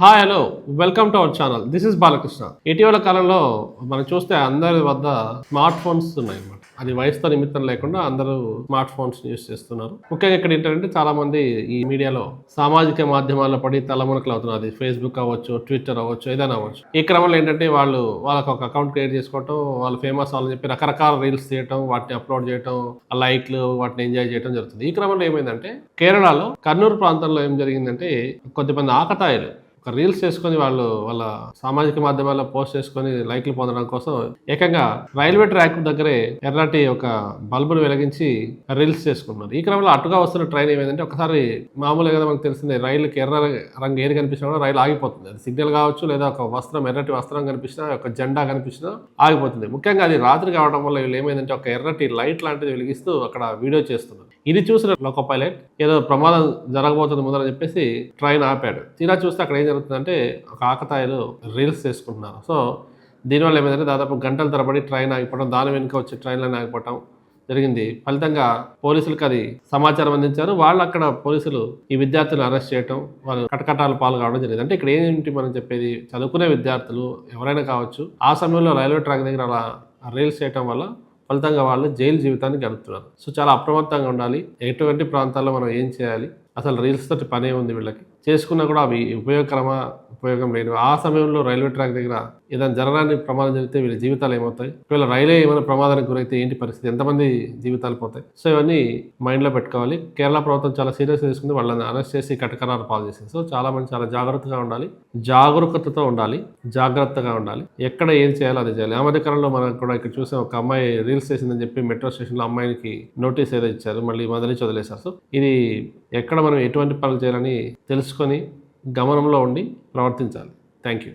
Hi hello welcome to our channel. This is Balakrishna. ఇటీవల కాలంలో మనం చూస్తే అందరి వద్ద స్మార్ట్ ఫోన్స్ ఉన్నాయి అన్నమాట. అది వయసుతో నిమిత్తం లేకుండా అందరూ స్మార్ట్ ఫోన్స్ యూస్ చేస్తున్నారు. ముఖ్యంగా ఇక్కడ ఏంటంటే చాలా మంది ఈ మీడియాలో సామాజిక మాధ్యమాల్లో పడి తలమునకలు అవుతున్నారు. అది ఫేస్బుక్ అవ్వచ్చు, ట్విట్టర్ అవ్వచ్చు, ఏదైనా అవ్వచ్చు. ఈ క్రమంలో ఏంటంటే వాళ్ళకి ఒక అకౌంట్ క్రియేట్ చేసుకోవటం, వాళ్ళు ఫేమస్ అవ్వాలని చెప్పి రకరకాల రీల్స్ తీయటం, వాటిని అప్లోడ్ చేయటం, లైక్లు, వాటిని ఎంజాయ్ చేయడం జరుగుతుంది. ఈ క్రమంలో ఏమైందంటే కేరళలో కర్నూలు ప్రాంతంలో ఏం జరిగిందంటే కొద్దిమంది ఆకతాయిలు ఒక రీల్స్ చేసుకొని వాళ్ళ సామాజిక మాధ్యమాల్లో పోస్ట్ చేసుకొని లైక్లు పొందడం కోసం ఏకంగా రైల్వే ట్రాక్ దగ్గరే ఎర్రటి ఒక బల్బును వెలిగించి రీల్స్ చేసుకుంటున్నారు. ఈ క్రమంలో అటుగా వస్తున్న ట్రైన్ ఏమైందంటే ఒకసారి మామూలుగా కదా మనకు తెలిసిందే, రైలుకి ఎర్ర రంగు ఏది కనిపించినా కూడా రైలు ఆగిపోతుంది. అది సిగ్నల్ కావచ్చు, లేదా ఒక వస్త్రం ఎర్రటి వస్త్రం కనిపించినా, ఒక జెండా కనిపించినా ఆగిపోతుంది. ముఖ్యంగా అది రాత్రి కావడం వల్ల వీళ్ళు ఏమైందంటే ఒక ఎర్రటి లైట్ లాంటిది వెలిగిస్తూ అక్కడ వీడియో చేస్తున్నారు. ఇది చూసిన లోకో పైలట్ ఏదో ప్రమాదం జరగబోతుంది ముందని చెప్పేసి ట్రైన్ ఆపాడు. తీరా చూస్తే అక్కడ ఏం జరుగుతుందంటే ఒక ఆకతాయిలు రీల్స్ చేసుకుంటున్నారు. సో దీనివల్ల ఏమైందంటే దాదాపు గంటల తరబడి ట్రైన్ ఆగిపోవడం, దాని వెనుక వచ్చే ట్రైన్లను ఆగిపోవడం జరిగింది. ఫలితంగా పోలీసులకు అది సమాచారం అందించారు. వాళ్ళు అక్కడ పోలీసులు ఈ విద్యార్థులను అరెస్ట్ చేయడం, వాళ్ళు కటకటాలు పాలు కావడం జరిగింది. అంటే ఇక్కడ ఏంటి మనం చెప్పేది, చదువుకునే విద్యార్థులు ఎవరైనా కావచ్చు, ఆ సమయంలో రైల్వే ట్రాక్ దగ్గర అలా రీల్స్ చేయడం వల్ల ఫలితంగా వాళ్ళు జైలు జీవితాన్ని గడుపుతున్నారు. సో చాలా అప్రమత్తంగా ఉండాలి. ఎటువంటి ప్రాంతాల్లో మనం ఏం చేయాలి, అసలు రీల్స్ తోటి పనే ఉంది వీళ్ళకి, చేసుకున్నా కూడా అవి ఉపయోగకరమా, ఉపయోగం లేనివి. ఆ సమయంలో రైల్వే ట్రాక్ దగ్గర ఏదైనా జరగడానికి ప్రమాదం జరిగితే వీళ్ళ జీవితాలు ఏమవుతాయి, ఒకవేళ రైలే ఏమైనా ప్రమాదానికి గురైతే ఏంటి పరిస్థితి, ఎంతమంది జీవితాలు పోతాయి. సో ఇవన్నీ మైండ్లో పెట్టుకోవాలి. కేరళ ప్రభుత్వం చాలా సీరియస్ తీసుకుంది, వాళ్ళని అరెస్ట్ చేసి కటకరాలు పాలు చేసింది. సో చాలా మంది చాలా జాగ్రత్తగా ఉండాలి, జాగరూకతతో ఉండాలి, జాగ్రత్తగా ఉండాలి. ఎక్కడ ఏం చేయాలో అది చేయాలి. ఆ మధ్య కాలంలో మనం కూడా ఇక్కడ చూసే ఒక అమ్మాయి రీల్స్ చేసిందని చెప్పి మెట్రో స్టేషన్లో అమ్మాయికి నోటీస్ ఏదో ఇచ్చారు, మళ్ళీ వదిలించి వదిలేశారు. సో ఇది ఎక్కడ మనం ఎటువంటి పనులు చేయాలని తెలుసుకొని గమనంలో ఉండి ప్రవర్తించాలి. Thank you.